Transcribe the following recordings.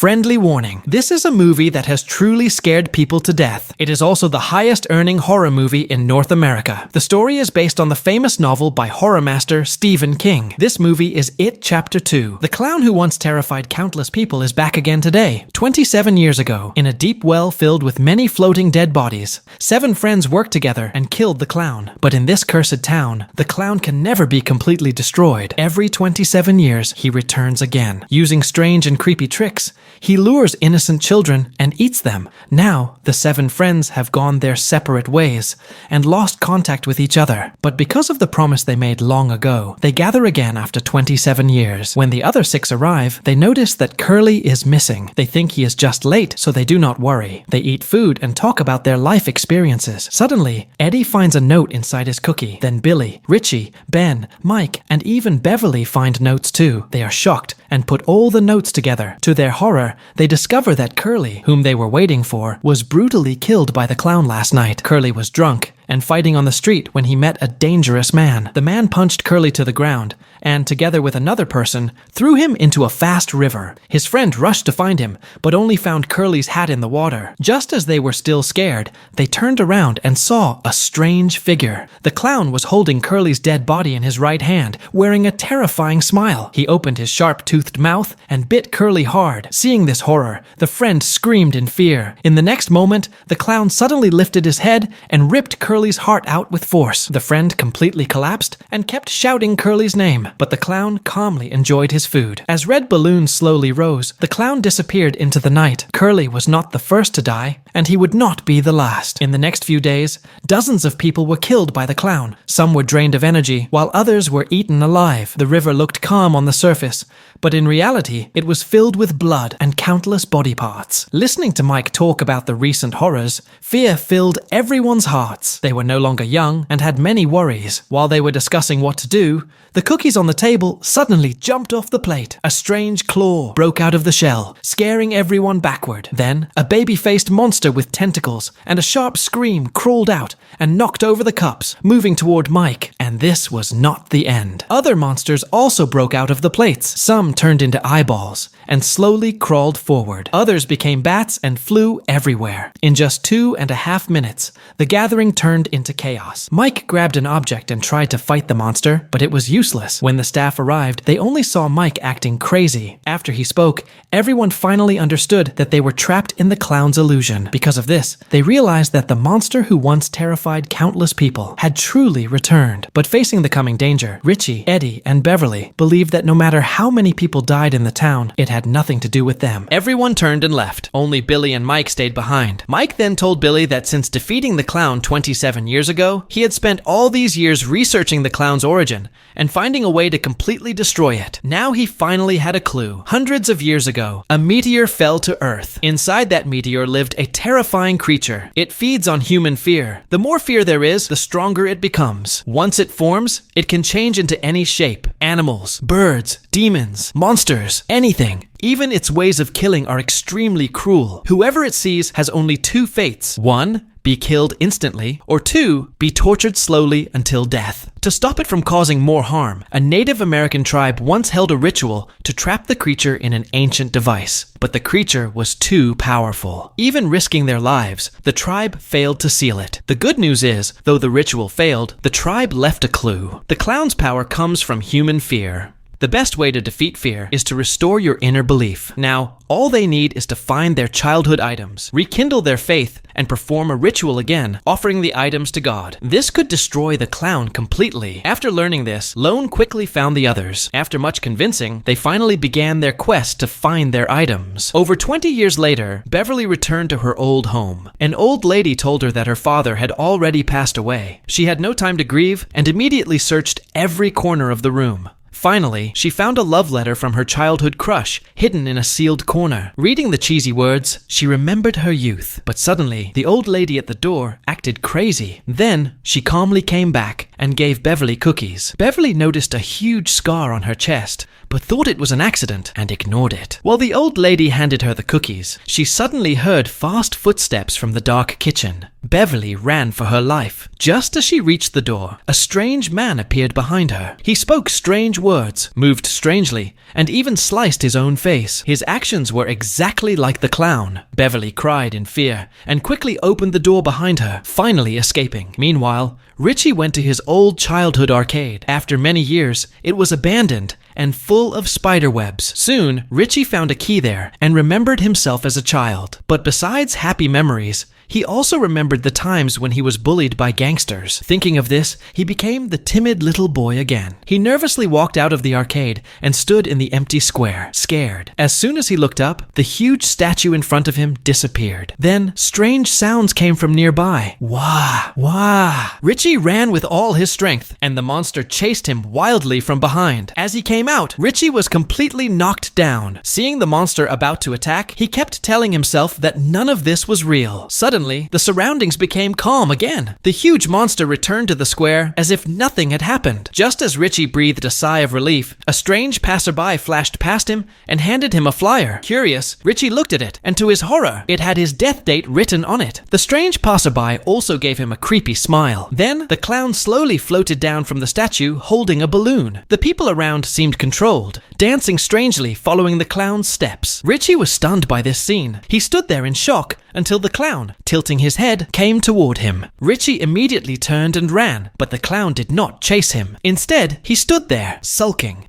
Friendly warning. This is a movie that has truly scared people to death. It is also the highest-earning horror movie in North America. The story is based on the famous novel by horror master Stephen King. This movie is It Chapter 2. The clown who once terrified countless people is back again today. 27 years ago, in a deep well filled with many floating dead bodies, 7 friends worked together and killed the clown. But in this cursed town, the clown can never be completely destroyed. Every 27 years, he returns again. Using strange and creepy tricks, he lures innocent children and eats them. Now, the 7 friends have gone their separate ways and lost contact with each other. But because of the promise they made long ago, they gather again after 27 years. When the other 6 arrive, they notice that Curly is missing. They think he is just late, so they do not worry. They eat food and talk about their life experiences. Suddenly, Eddie finds a note inside his cookie. Then Billy, Richie, Ben, Mike, and even Beverly find notes too. They are shocked and put all the notes together. To their horror, they discover that Curly, whom they were waiting for, was brutally killed by the clown last night. Curly was drunk and fighting on the street when he met a dangerous man. The man punched Curly to the ground and, together with another person, threw him into a fast river. His friend rushed to find him, but only found Curly's hat in the water. Just as they were still scared, they turned around and saw a strange figure. The clown was holding Curly's dead body in his right hand, wearing a terrifying smile. He opened his sharp-toothed mouth and bit Curly hard. Seeing this horror, the friend screamed in fear. In the next moment, the clown suddenly lifted his head and ripped Curly's heart out with force. The friend completely collapsed and kept shouting Curly's name, but the clown calmly enjoyed his food. As red balloons slowly rose, the clown disappeared into the night. Curly was not the first to die, and he would not be the last. In the next few days, dozens of people were killed by the clown. Some were drained of energy, while others were eaten alive. The river looked calm on the surface, but in reality, it was filled with blood and countless body parts. Listening to Mike talk about the recent horrors, fear filled everyone's hearts. They were no longer young and had many worries. While they were discussing what to do, the cookies on the table suddenly jumped off the plate. A strange claw broke out of the shell, scaring everyone backward. Then, a baby-faced monster with tentacles and a sharp scream crawled out and knocked over the cups, moving toward Mike. And this was not the end. Other monsters also broke out of the plates. Some turned into eyeballs and slowly crawled forward. Others became bats and flew everywhere. In just 2.5 minutes, the gathering turned into chaos. Mike grabbed an object and tried to fight the monster, but it was useless. When the staff arrived, they only saw Mike acting crazy. After he spoke, everyone finally understood that they were trapped in the clown's illusion. Because of this, they realized that the monster who once terrified countless people had truly returned. But facing the coming danger, Richie, Eddie, and Beverly believed that no matter how many people died in the town, it had nothing to do with them. Everyone turned and left. Only Billy and Mike stayed behind. Mike then told Billy that since defeating the clown 27 years ago, he had spent all these years researching the clown's origin and finding a way to completely destroy it. Now he finally had a clue. Hundreds of years ago, a meteor fell to Earth. Inside that meteor lived a terrifying creature. It feeds on human fear. The more fear there is, the stronger it becomes. Once it forms, it can change into any shape. Animals, birds, demons, monsters, anything. Even its ways of killing are extremely cruel. Whoever it sees has only 2 fates. 1, be killed instantly, or 2, be tortured slowly until death. To stop it from causing more harm, a Native American tribe once held a ritual to trap the creature in an ancient device. But the creature was too powerful. Even risking their lives, the tribe failed to seal it. The good news is, though the ritual failed, the tribe left a clue. The clown's power comes from human fear. The best way to defeat fear is to restore your inner belief. Now, all they need is to find their childhood items, rekindle their faith, and perform a ritual again, offering the items to God. This could destroy the clown completely. After learning this, Lone quickly found the others. After much convincing, they finally began their quest to find their items. Over 20 years later, Beverly returned to her old home. An old lady told her that her father had already passed away. She had no time to grieve and immediately searched every corner of the room. Finally, she found a love letter from her childhood crush, hidden in a sealed corner. Reading the cheesy words, she remembered her youth. But suddenly, the old lady at the door acted crazy. Then, she calmly came back and gave Beverly cookies. Beverly noticed a huge scar on her chest, but thought it was an accident and ignored it. While the old lady handed her the cookies, she suddenly heard fast footsteps from the dark kitchen. Beverly ran for her life. Just as she reached the door, a strange man appeared behind her. He spoke strange words, moved strangely, and even sliced his own face. His actions were exactly like the clown. Beverly cried in fear and quickly opened the door behind her, finally escaping. Meanwhile, Richie went to his old childhood arcade. After many years, it was abandoned and full of spider webs. Soon, Richie found a key there and remembered himself as a child. But besides happy memories, he also remembered the times when he was bullied by gangsters. Thinking of this, he became the timid little boy again. He nervously walked out of the arcade and stood in the empty square, scared. As soon as he looked up, the huge statue in front of him disappeared. Then, strange sounds came from nearby. Wah! Wah! Richie ran with all his strength, and the monster chased him wildly from behind. As he came out, Richie was completely knocked down. Seeing the monster about to attack, he kept telling himself that none of this was real. Suddenly, the surroundings became calm again. The huge monster returned to the square as if nothing had happened. Just as Richie breathed a sigh of relief, a strange passerby flashed past him and handed him a flyer. Curious, Richie looked at it, and to his horror, it had his death date written on it. The strange passerby also gave him a creepy smile. Then, the clown slowly floated down from the statue holding a balloon. The people around seemed controlled, dancing strangely following the clown's steps. Richie was stunned by this scene. He stood there in shock until the clown, tilting his head, came toward him. Richie immediately turned and ran, but the clown did not chase him. Instead, he stood there, sulking.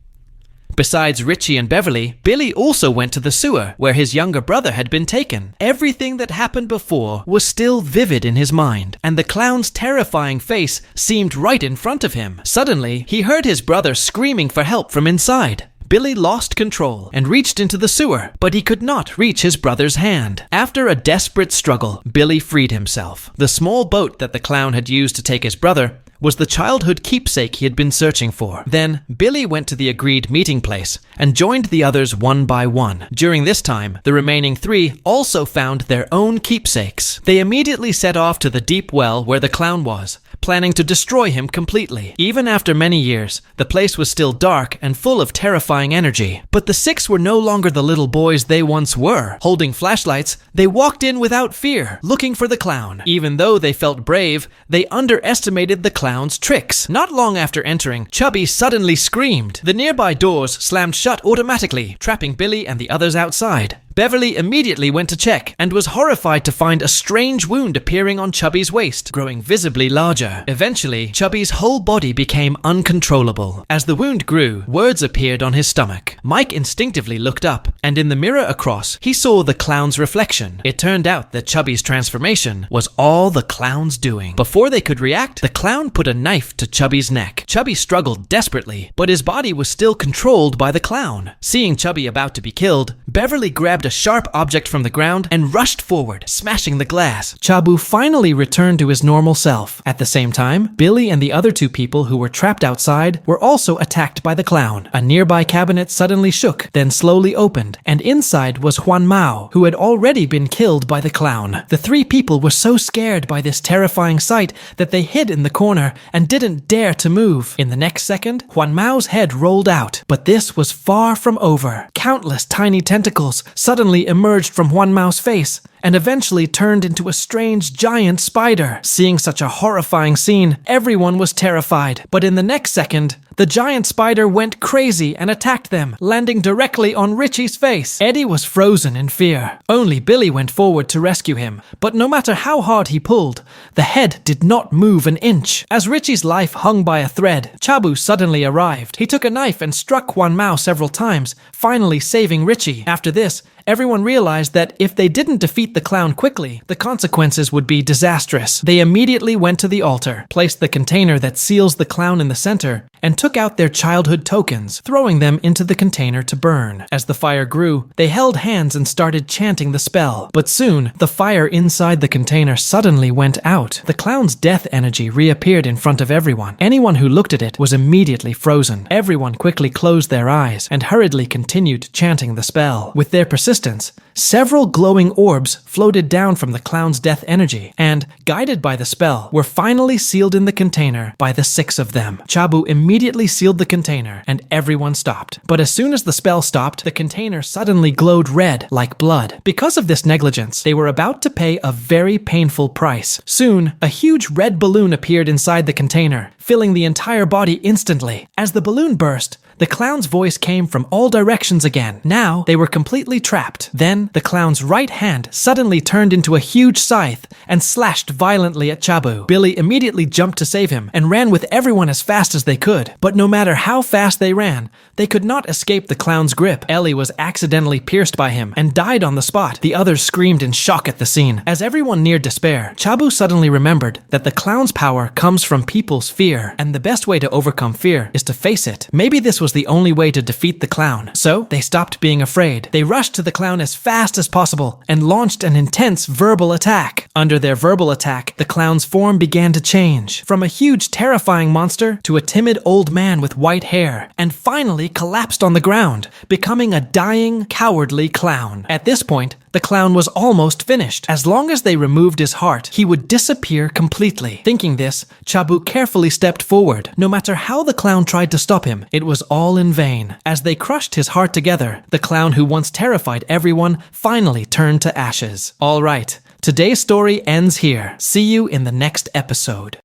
Besides Richie and Beverly, Billy also went to the sewer, where his younger brother had been taken. Everything that happened before was still vivid in his mind, and the clown's terrifying face seemed right in front of him. Suddenly, he heard his brother screaming for help from inside. Billy lost control and reached into the sewer, but he could not reach his brother's hand. After a desperate struggle, Billy freed himself. The small boat that the clown had used to take his brother was the childhood keepsake he had been searching for. Then, Billy went to the agreed meeting place and joined the others one by one. During this time, the remaining three also found their own keepsakes. They immediately set off to the deep well where the clown was, planning to destroy him completely. Even after many years, the place was still dark and full of terrifying energy. But the six were no longer the little boys they once were. Holding flashlights, they walked in without fear, looking for the clown. Even though they felt brave, they underestimated the clown's tricks. Not long after entering, Chubby suddenly screamed. The nearby doors slammed shut automatically, trapping Billy and the others outside. Beverly immediately went to check and was horrified to find a strange wound appearing on Chubby's waist, growing visibly larger. Eventually, Chubby's whole body became uncontrollable. As the wound grew, words appeared on his stomach. Mike instinctively looked up, and in the mirror across, he saw the clown's reflection. It turned out that Chubby's transformation was all the clown's doing. Before they could react, the clown put a knife to Chubby's neck. Chubby struggled desperately, but his body was still controlled by the clown. Seeing Chubby about to be killed, Beverly grabbed a sharp object from the ground and rushed forward, smashing the glass. Chabu finally returned to his normal self. At the same time, Billy and the other two people who were trapped outside were also attacked by the clown. A nearby cabinet suddenly shook, then slowly opened, and inside was Juan Mao, who had already been killed by the clown. The three people were so scared by this terrifying sight that they hid in the corner and didn't dare to move. In the next second, Juan Mao's head rolled out, but this was far from over. Countless tiny tentacles suddenly emerged from Juan Mao's face and eventually turned into a strange giant spider. Seeing such a horrifying scene, everyone was terrified. But in the next second, the giant spider went crazy and attacked them, landing directly on Richie's face. Eddie was frozen in fear. Only Billy went forward to rescue him, but no matter how hard he pulled, the head did not move an inch. As Richie's life hung by a thread, Chabu suddenly arrived. He took a knife and struck Juan Mao several times, finally saving Richie. After this, everyone realized that if they didn't defeat the clown quickly, the consequences would be disastrous. They immediately went to the altar, placed the container that seals the clown in the center, and took out their childhood tokens, throwing them into the container to burn. As the fire grew, they held hands and started chanting the spell. But soon, the fire inside the container suddenly went out. The clown's death energy reappeared in front of everyone. Anyone who looked at it was immediately frozen. Everyone quickly closed their eyes and hurriedly continued chanting the spell. With their persistence, several glowing orbs floated down from the clown's death energy and, guided by the spell, were finally sealed in the container by the 6 of them. Chabu immediately sealed the container and everyone stopped. But as soon as the spell stopped, the container suddenly glowed red like blood. Because of this negligence, they were about to pay a very painful price. Soon, a huge red balloon appeared inside the container, filling the entire body instantly. As the balloon burst, the clown's voice came from all directions again. Now, they were completely trapped. Then, the clown's right hand suddenly turned into a huge scythe and slashed violently at Chabu. Billy immediately jumped to save him and ran with everyone as fast as they could. But no matter how fast they ran, they could not escape the clown's grip. Ellie was accidentally pierced by him and died on the spot. The others screamed in shock at the scene. As everyone neared despair, Chabu suddenly remembered that the clown's power comes from people's fear, and the best way to overcome fear is to face it. Maybe this was the only way to defeat the clown. So, they stopped being afraid. They rushed to the clown as fast as possible and launched an intense verbal attack. Under their verbal attack, the clown's form began to change, from a huge terrifying monster to a timid old man with white hair, and finally collapsed on the ground, becoming a dying, cowardly clown. At this point, the clown was almost finished. As long as they removed his heart, he would disappear completely. Thinking this, Chabu carefully stepped forward. No matter how the clown tried to stop him, it was all in vain. As they crushed his heart together, the clown who once terrified everyone finally turned to ashes. All right, today's story ends here. See you in the next episode.